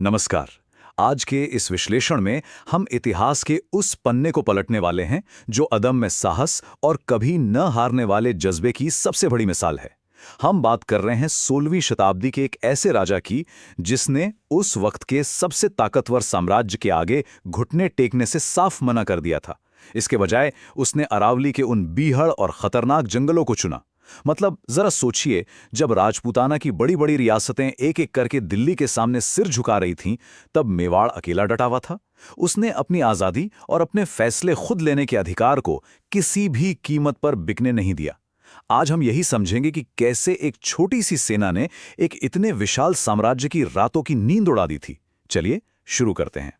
नमस्कार। आज के इस विश्लेषण में हम इतिहास के उस पन्ने को पलटने वाले हैं जो अदम्य साहस और कभी न हारने वाले जज्बे की सबसे बड़ी मिसाल है। हम बात कर रहे हैं 16वीं शताब्दी के एक ऐसे राजा की जिसने उस वक्त के सबसे ताकतवर साम्राज्य के आगे घुटने टेकने से साफ मना कर दिया था। इसके बजाय उसने अरावली के उन बीहड़ और खतरनाक जंगलों को चुना। मतलब जरा सोचिए, जब राजपूताना की बड़ी बड़ी रियासतें एक एक करके दिल्ली के सामने सिर झुका रही थीं, तब मेवाड़ अकेला डटा हुआ था। उसने अपनी आजादी और अपने फैसले खुद लेने के अधिकार को किसी भी कीमत पर बिकने नहीं दिया। आज हम यही समझेंगे कि कैसे एक छोटी सी सेना ने एक इतने विशाल साम्राज्य की रातों की नींद उड़ा दी थी। चलिए शुरू करते हैं।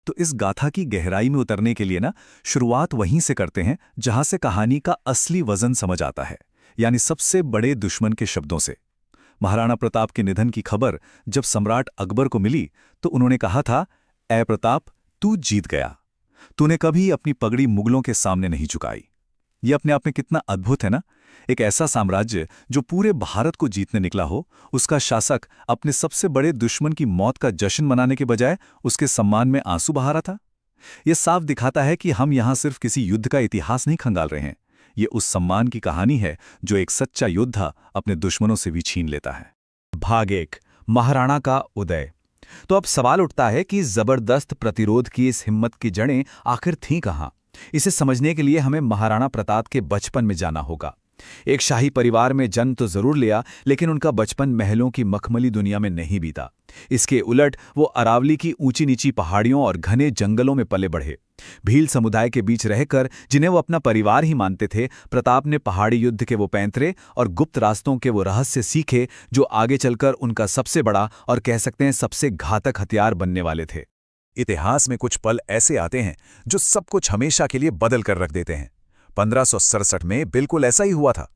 तो इस गाथा की गहराई में उतरने के लिए शुरुआत वहीं से करते हैं जहां से कहानी का असली वजन समझ आता है, यानी सबसे बड़े दुश्मन के शब्दों से। महाराणा प्रताप के निधन की खबर जब सम्राट अकबर को मिली तो उन्होंने कहा था, ऐ प्रताप, तू जीत गया। तूने कभी अपनी पगड़ी मुगलों के सामने नहीं झुकाई। ये अपने आप में कितना अद्भुत है ना। एक ऐसा साम्राज्य जो पूरे भारत को जीतने निकला हो, उसका शासक अपने सबसे बड़े दुश्मन की मौत का जश्न मनाने के बजाय उसके सम्मान में आंसू बहा रहा था। यह साफ दिखाता है कि हम यहां सिर्फ किसी युद्ध का इतिहास नहीं खंगाल रहे हैं। ये उस सम्मान की कहानी है जो एक सच्चा योद्धा अपने दुश्मनों से भी छीन लेता है। भाग 1, महाराणा का उदय। तो अब सवाल उठता है कि जबरदस्त प्रतिरोध की इस हिम्मत की जड़ें आखिर थीं कहां। इसे समझने के लिए हमें महाराणा प्रताप के बचपन में जाना होगा। एक शाही परिवार में जन्म तो जरूर लिया, लेकिन उनका बचपन महलों की मखमली दुनिया में नहीं बीता। इसके उलट वो अरावली की ऊंची नीची पहाड़ियों और घने जंगलों में पले बढ़े। भील समुदाय के बीच रहकर, जिन्हें वो अपना परिवार ही मानते थे, प्रताप ने पहाड़ी युद्ध के वो पैंतरे और गुप्त रास्तों के वो रहस्य सीखे जो आगे चलकर उनका सबसे बड़ा और कह सकते हैं सबसे घातक हथियार बनने वाले थे। इतिहास में कुछ पल ऐसे आते हैं जो सब कुछ हमेशा के लिए बदल कर रख देते हैं। 1567 में बिल्कुल ऐसा ही हुआ था।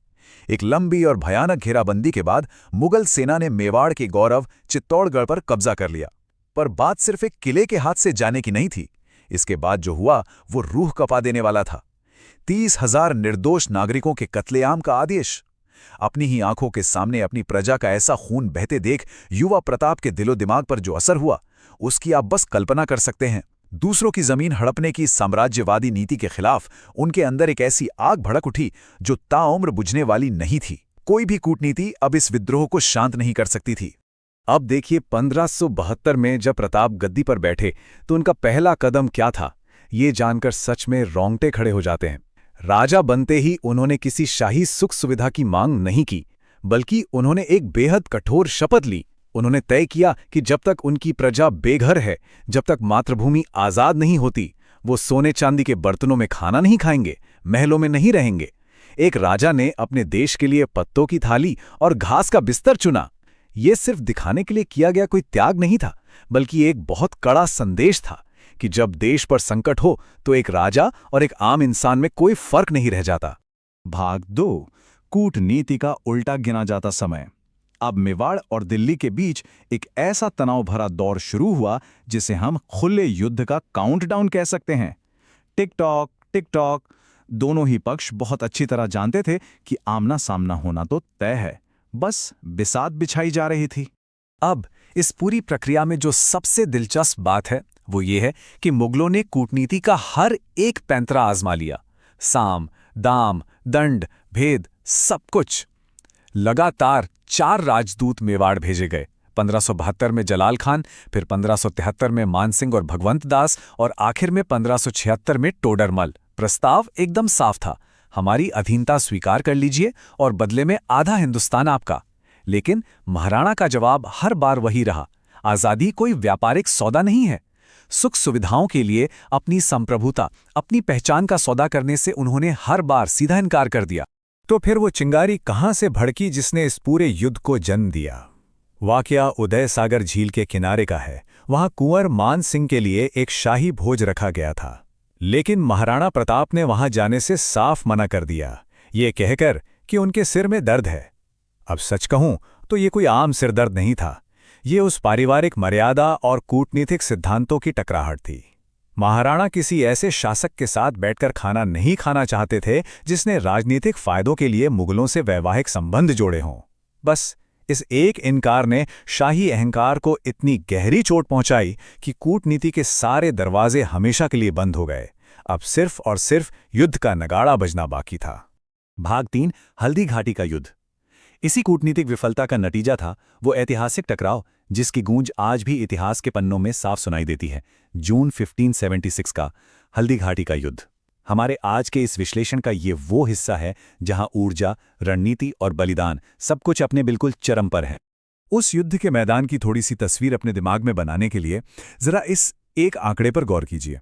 एक लंबी और भयानक घेराबंदी के बाद मुगल सेना ने मेवाड़ के गौरव चित्तौड़गढ़ पर कब्जा कर लिया। पर बात सिर्फ एक किले के हाथ से जाने की नहीं थी। इसके बाद जो हुआ वो रूह कपा देने वाला था। 30,000 निर्दोष नागरिकों के कत्लेआम का आदेश। अपनी ही आंखों के सामने अपनी प्रजा का ऐसा खून बहते देख युवा प्रताप के दिलो दिमाग पर जो असर हुआ, उसकी आप बस कल्पना कर सकते हैं। दूसरों की जमीन हड़पने की साम्राज्यवादी नीति के खिलाफ उनके अंदर एक ऐसी आग भड़क उठी जो ताउम्र बुझने वाली नहीं थी। कोई भी कूटनीति अब इस विद्रोह को शांत नहीं कर सकती थी। अब देखिए, 1572 में जब प्रताप गद्दी पर बैठे तो उनका पहला कदम क्या था, ये जानकर सच में रोंगटे खड़े हो जाते हैं। राजा बनते ही उन्होंने किसी शाही सुख सुविधा की मांग नहीं की, बल्कि उन्होंने एक बेहद कठोर शपथ ली। उन्होंने तय किया कि जब तक उनकी प्रजा बेघर है, जब तक मातृभूमि आजाद नहीं होती, वो सोने चांदी के बर्तनों में खाना नहीं खाएंगे, महलों में नहीं रहेंगे। एक राजा ने अपने देश के लिए पत्तों की थाली और घास का बिस्तर चुना। ये सिर्फ दिखाने के लिए किया गया कोई त्याग नहीं था, बल्कि एक बहुत कड़ा संदेश था कि जब देश पर संकट हो तो एक राजा और एक आम इंसान में कोई फर्क नहीं रह जाता। भाग 2, कूटनीति का उल्टा गिना जाता समय। अब मेवाड़ और दिल्ली के बीच एक ऐसा तनाव भरा दौर शुरू हुआ जिसे हम खुले युद्ध का काउंटडाउन कह सकते हैं। Tick tock tick tock. दोनों ही पक्ष बहुत अच्छी तरह जानते थे कि आमना सामना होना तो तय है, बस बिसात बिछाई जा रही थी। अब इस पूरी प्रक्रिया में जो सबसे दिलचस्प बात है वो ये है कि मुगलों ने कूटनीति का हर एक पैंतरा आजमा लिया। साम, दाम, दंड, भेद, सब कुछ। लगातार 4 राजदूत मेवाड़ भेजे गए। 1572 में जलाल खान, फिर 1573 में मानसिंह और भगवंत दास, और आखिर में 1576 में टोडरमल। प्रस्ताव एकदम साफ था, हमारी अधीनता स्वीकार कर लीजिए और बदले में आधा हिंदुस्तान आपका। लेकिन महाराणा का जवाब हर बार वही रहा, आजादी कोई व्यापारिक सौदा नहीं है। सुख सुविधाओं के लिए अपनी संप्रभुता, अपनी पहचान का सौदा करने से उन्होंने हर बार सीधा इनकार कर दिया। तो फिर वो चिंगारी कहां से भड़की जिसने इस पूरे युद्ध को जन्म दिया? वाकया उदय सागर झील के किनारे का है। वहां कुंवर मान सिंह के लिए एक शाही भोज रखा गया था, लेकिन महाराणा प्रताप ने वहां जाने से साफ मना कर दिया, ये कहकर कि उनके सिर में दर्द है। अब सच कहूं तो ये कोई आम सिरदर्द नहीं था, ये उस पारिवारिक मर्यादा और कूटनीतिक सिद्धांतों की टकराहट थी। महाराणा किसी ऐसे शासक के साथ बैठकर खाना नहीं खाना चाहते थे जिसने राजनीतिक फायदों के लिए मुगलों से वैवाहिक संबंध जोड़े हों। बस इस एक इनकार ने शाही अहंकार को इतनी गहरी चोट पहुंचाई कि कूटनीति के सारे दरवाजे हमेशा के लिए बंद हो गए। अब सिर्फ और सिर्फ युद्ध का नगाड़ा बजना बाकी था। भाग 3, हल्दी घाटी का युद्ध। इसी कूटनीतिक विफलता का नतीजा था वो ऐतिहासिक टकराव जिसकी गूंज आज भी इतिहास के पन्नों में साफ सुनाई देती है। जून 1576 का हल्दी घाटी का युद्ध। हमारे आज के इस विश्लेषण का ये वो हिस्सा है जहां ऊर्जा, रणनीति और बलिदान सब कुछ अपने बिल्कुल चरम पर है। उस युद्ध के मैदान की थोड़ी सी तस्वीर अपने दिमाग में बनाने के लिए जरा इस एक आंकड़े पर गौर कीजिए।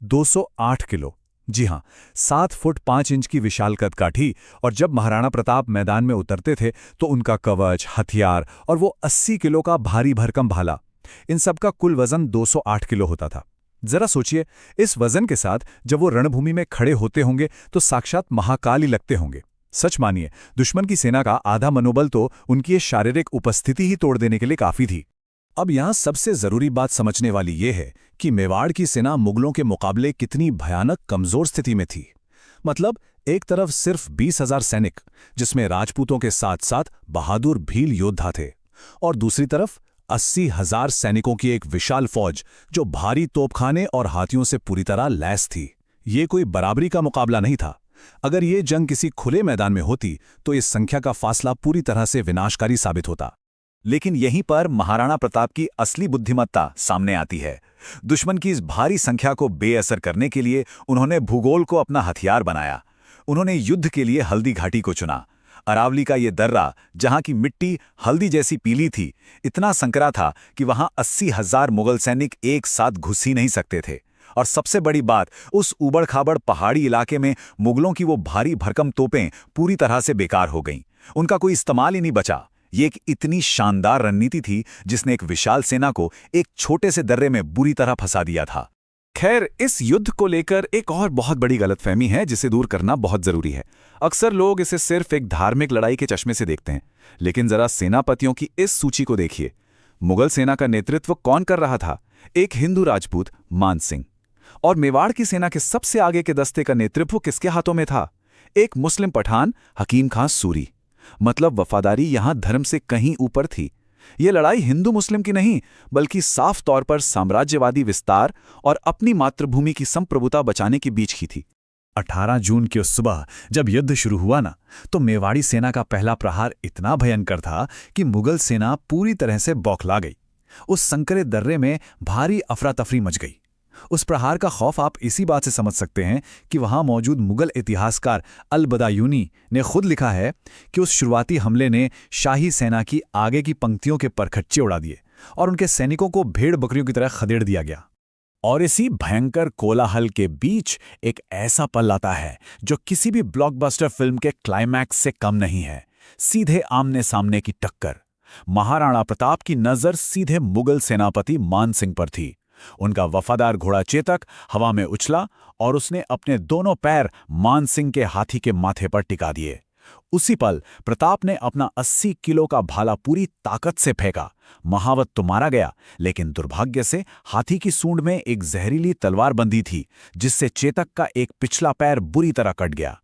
208 किलो, जी हां, 7 फुट 5 इंच की विशाल कदकाठी। और जब महाराणा प्रताप मैदान में उतरते थे तो उनका कवच, हथियार और वो 80 किलो का भारी भरकम भाला, इन सब का कुल वजन 208 किलो होता था। जरा सोचिए, इस वजन के साथ जब वो रणभूमि में खड़े होते होंगे तो साक्षात महाकाल ही लगते होंगे। सच मानिए, दुश्मन की सेना का आधा मनोबल तो उनकी ये शारीरिक उपस्थिति ही तोड़ देने के लिए काफी थी। अब यहां सबसे जरूरी बात समझने वाली ये है कि मेवाड़ की सेना मुगलों के मुकाबले कितनी भयानक कमजोर स्थिति में थी। मतलब एक तरफ सिर्फ 20,000 सैनिक, जिसमें राजपूतों के साथ साथ बहादुर भील योद्धा थे, और दूसरी तरफ 80,000 सैनिकों की एक विशाल फौज जो भारी तोपखाने और हाथियों से पूरी तरह लैस थी। ये कोई बराबरी का मुकाबला नहीं था। अगर ये जंग किसी खुले मैदान में होती तो इस संख्या का फासला पूरी तरह से विनाशकारी साबित होता। लेकिन यहीं पर महाराणा प्रताप की असली बुद्धिमत्ता सामने आती है। दुश्मन की इस भारी संख्या को बेअसर करने के लिए उन्होंने भूगोल को अपना हथियार बनाया। उन्होंने युद्ध के लिए हल्दी घाटी को चुना। अरावली का ये दर्रा, जहां की मिट्टी हल्दी जैसी पीली थी, इतना संकरा था कि वहां 80,000 मुगल सैनिक एक साथ घुस ही नहीं सकते थे। और सबसे बड़ी बात, उस उबड़-खाबड़ पहाड़ी इलाके में मुगलों की वो भारी भरकम तोपें पूरी तरह से बेकार हो गईं। उनका कोई इस्तेमाल ही नहीं बचा। ये एक इतनी शानदार रणनीति थी जिसने एक विशाल सेना को एक छोटे से दर्रे में बुरी तरह फंसा दिया था। खैर, इस युद्ध को लेकर एक और बहुत बड़ी गलतफहमी है जिसे दूर करना बहुत जरूरी है। अक्सर लोग इसे सिर्फ एक धार्मिक लड़ाई के चश्मे से देखते हैं, लेकिन जरा सेनापतियों की इस सूची को देखिए। मुगल सेना का नेतृत्व कौन कर रहा था? एक हिंदू राजपूत, मान सिंह। और मेवाड़ की सेना के सबसे आगे के दस्ते का नेतृत्व किसके हाथों में था? एक मुस्लिम पठान, हकीम खां सूरी। मतलब वफादारी यहां धर्म से कहीं ऊपर थी। यह लड़ाई हिंदू मुस्लिम की नहीं, बल्कि साफ तौर पर साम्राज्यवादी विस्तार और अपनी मातृभूमि की संप्रभुता बचाने के बीच की थी। 18 जून की उस सुबह जब युद्ध शुरू हुआ ना, तो मेवाड़ी सेना का पहला प्रहार इतना भयंकर था कि मुगल सेना पूरी तरह से बौखला गई। उस संकरे दर्रे में भारी अफरा तफरी मच गई। उस प्रहार का खौफ आप इसी बात से समझ सकते हैं कि वहां मौजूद मुगल इतिहासकार अल-बदायूनी ने खुद लिखा है कि उस शुरुआती हमले ने शाही सेना की आगे की पंक्तियों के परखच्चे उड़ा दिए और उनके सैनिकों को भेड़ बकरियों की तरह खदेड़ दिया गया। और इसी भयंकर कोलाहल के बीच एक ऐसा पल आता है जो किसी भी ब्लॉकबस्टर फिल्म के क्लाइमैक्स से कम नहीं है। सीधे आमने सामने की टक्कर। महाराणा प्रताप की नजर सीधे मुगल सेनापति मान सिंह पर थी। उनका वफादार घोड़ा चेतक हवा में उछला और उसने अपने दोनों पैर मान सिंह के हाथी के माथे पर टिका दिए। उसी पल प्रताप ने अपना 80 किलो का भाला पूरी ताकत से फेंका। महावत तो मारा गया, लेकिन दुर्भाग्य से हाथी की सूंड में एक जहरीली तलवार बंधी थी, जिससे चेतक का एक पिछला पैर बुरी तरह कट गया।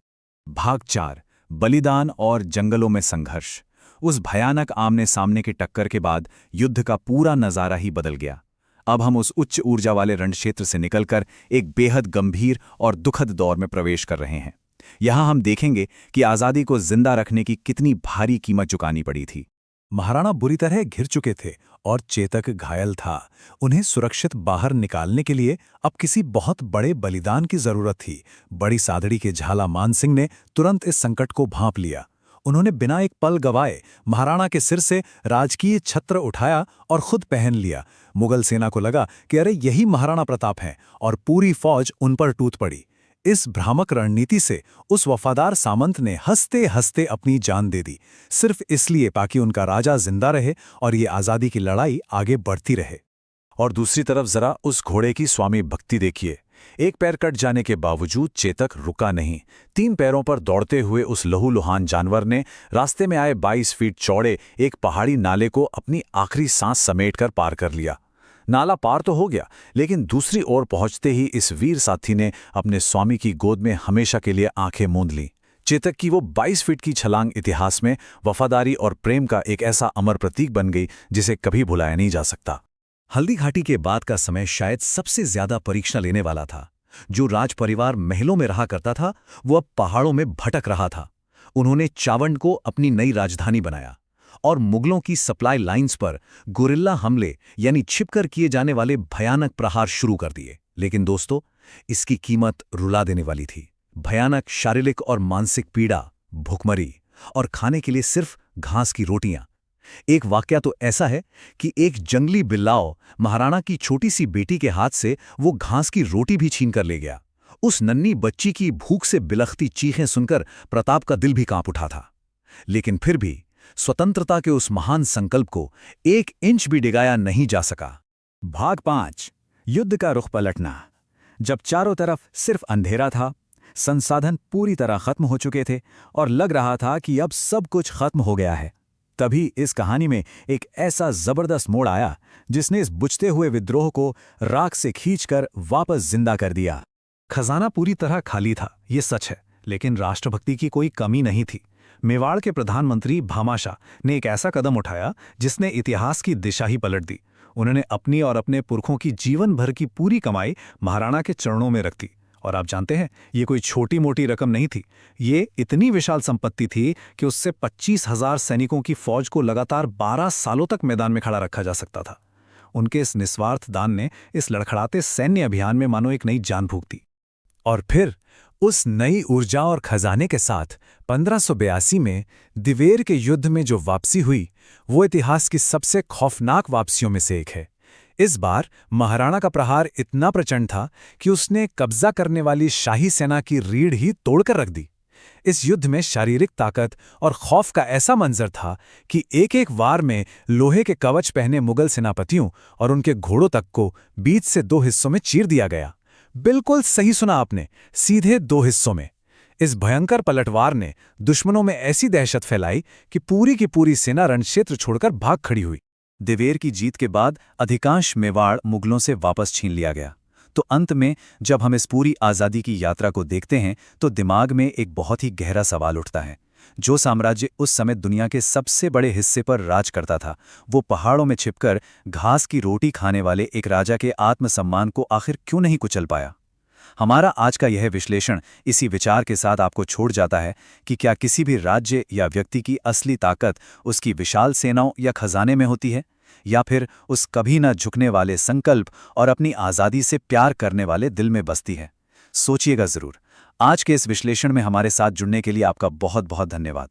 भाग 4, बलिदान और जंगलों में संघर्ष। उस भयानक आमने सामने की टक्कर के बाद युद्ध का पूरा नजारा ही बदल गया। अब हम उस उच्च ऊर्जा वाले रणक्षेत्र से निकलकर एक बेहद गंभीर और दुखद दौर में प्रवेश कर रहे हैं। यहां हम देखेंगे कि आज़ादी को जिंदा रखने की कितनी भारी कीमत चुकानी पड़ी थी। महाराणा बुरी तरह घिर चुके थे और चेतक घायल था। उन्हें सुरक्षित बाहर निकालने के लिए अब किसी बहुत बड़े बलिदान की जरूरत थी। बड़ी सादड़ी के झाला मान सिंह ने तुरंत इस संकट को भांप लिया। उन्होंने बिना एक पल गवाए महाराणा के सिर से राजकीय छत्र उठाया और खुद पहन लिया। मुगल सेना को लगा कि अरे यही महाराणा प्रताप हैं, और पूरी फौज उन पर टूट पड़ी। इस भ्रामक रणनीति से उस वफादार सामंत ने हंसते हंसते अपनी जान दे दी, सिर्फ इसलिए ताकि उनका राजा जिंदा रहे और ये आज़ादी की लड़ाई आगे बढ़ती रहे। और दूसरी तरफ जरा उस घोड़े की स्वामी भक्ति देखिए। एक पैर कट जाने के बावजूद चेतक रुका नहीं। 3 पैरों पर दौड़ते हुए उस लहूलुहान जानवर ने रास्ते में आए 22 फीट चौड़े एक पहाड़ी नाले को अपनी आखिरी सांस समेटकर पार कर लिया। नाला पार तो हो गया, लेकिन दूसरी ओर पहुंचते ही इस वीर साथी ने अपने स्वामी की गोद में हमेशा के लिए आंखें मूंद लीं। चेतक की वो 22 फीट की छलांग इतिहास में वफादारी और प्रेम का एक ऐसा अमर प्रतीक बन गई जिसे कभी भुलाया नहीं जा सकता। हल्दी घाटी के बाद का समय शायद सबसे ज्यादा परीक्षा लेने वाला था। जो राज परिवार महलों में रहा करता था वो अब पहाड़ों में भटक रहा था। उन्होंने चावंड को अपनी नई राजधानी बनाया और मुगलों की सप्लाई लाइंस पर गुरिल्ला हमले यानी छिपकर किए जाने वाले भयानक प्रहार शुरू कर दिए। लेकिन दोस्तों, इसकी कीमत रुला देने वाली थी। भयानक शारीरिक और मानसिक पीड़ा, भुखमरी और खाने के लिए सिर्फ घास की रोटियां। एक वाकया तो ऐसा है कि एक जंगली बिल्लाओ महाराणा की छोटी सी बेटी के हाथ से वो घास की रोटी भी छीन कर ले गया। उस नन्ही बच्ची की भूख से बिलखती चीखें सुनकर प्रताप का दिल भी कांप उठा था। लेकिन फिर भी स्वतंत्रता के उस महान संकल्प को 1 इंच भी डिगाया नहीं जा सका। भाग 5, युद्ध का रुख पलटना। जब चारों तरफ सिर्फ अंधेरा था, संसाधन पूरी तरह खत्म हो चुके थे और लग रहा था कि अब सब कुछ खत्म हो गया है, तभी इस कहानी में एक ऐसा जबरदस्त मोड़ आया जिसने इस बुझते हुए विद्रोह को राख से खींचकर वापस जिंदा कर दिया। खजाना पूरी तरह खाली था, ये सच है, लेकिन राष्ट्रभक्ति की कोई कमी नहीं थी। मेवाड़ के प्रधानमंत्री भामाशाह ने एक ऐसा कदम उठाया जिसने इतिहास की दिशा ही पलट दी। उन्होंने अपनी और अपने पुरखों की जीवन भर की पूरी कमाई महाराणा के चरणों में रख दी। और आप जानते हैं, ये कोई छोटी मोटी रकम नहीं थी। ये इतनी विशाल संपत्ति थी कि उससे 25,000 सैनिकों की फौज को लगातार 12 सालों तक मैदान में खड़ा रखा जा सकता था। उनके इस निस्वार्थ दान ने इस लड़खड़ाते सैन्य अभियान में मानो एक नई जान फूंक दी। और फिर उस नई ऊर्जा और खजाने के साथ 1582 में दिवेर के युद्ध में जो वापसी हुई, वो इतिहास की सबसे खौफनाक वापसियों में से एक है। इस बार महाराणा का प्रहार इतना प्रचंड था कि उसने कब्जा करने वाली शाही सेना की रीढ़ ही तोड़कर रख दी। इस युद्ध में शारीरिक ताकत और खौफ का ऐसा मंजर था कि एक-एक वार में लोहे के कवच पहने मुगल सेनापतियों और उनके घोड़ों तक को बीच से 2 हिस्सों में चीर दिया गया। बिल्कुल सही सुना आपने, सीधे 2 हिस्सों में। इस भयंकर पलटवार ने दुश्मनों में ऐसी दहशत फैलाई कि पूरी की पूरी सेना रणक्षेत्र छोड़कर भाग खड़ी हुई। दिवेर की जीत के बाद अधिकांश मेवाड़ मुगलों से वापस छीन लिया गया। तो अंत में जब हम इस पूरी आज़ादी की यात्रा को देखते हैं तो दिमाग में एक बहुत ही गहरा सवाल उठता है। जो साम्राज्य उस समय दुनिया के सबसे बड़े हिस्से पर राज करता था, वो पहाड़ों में छिपकर घास की रोटी खाने वाले एक राजा के आत्मसम्मान को आखिर क्यों नहीं कुचल पाया? हमारा आज का यह विश्लेषण इसी विचार के साथ आपको छोड़ जाता है कि क्या किसी भी राज्य या व्यक्ति की असली ताकत उसकी विशाल सेनाओं या खजाने में होती है, या फिर उस कभी न झुकने वाले संकल्प और अपनी आज़ादी से प्यार करने वाले दिल में बसती है? सोचिएगा ज़रूर। आज के इस विश्लेषण में हमारे साथ जुड़ने के लिए आपका बहुत बहुत धन्यवाद।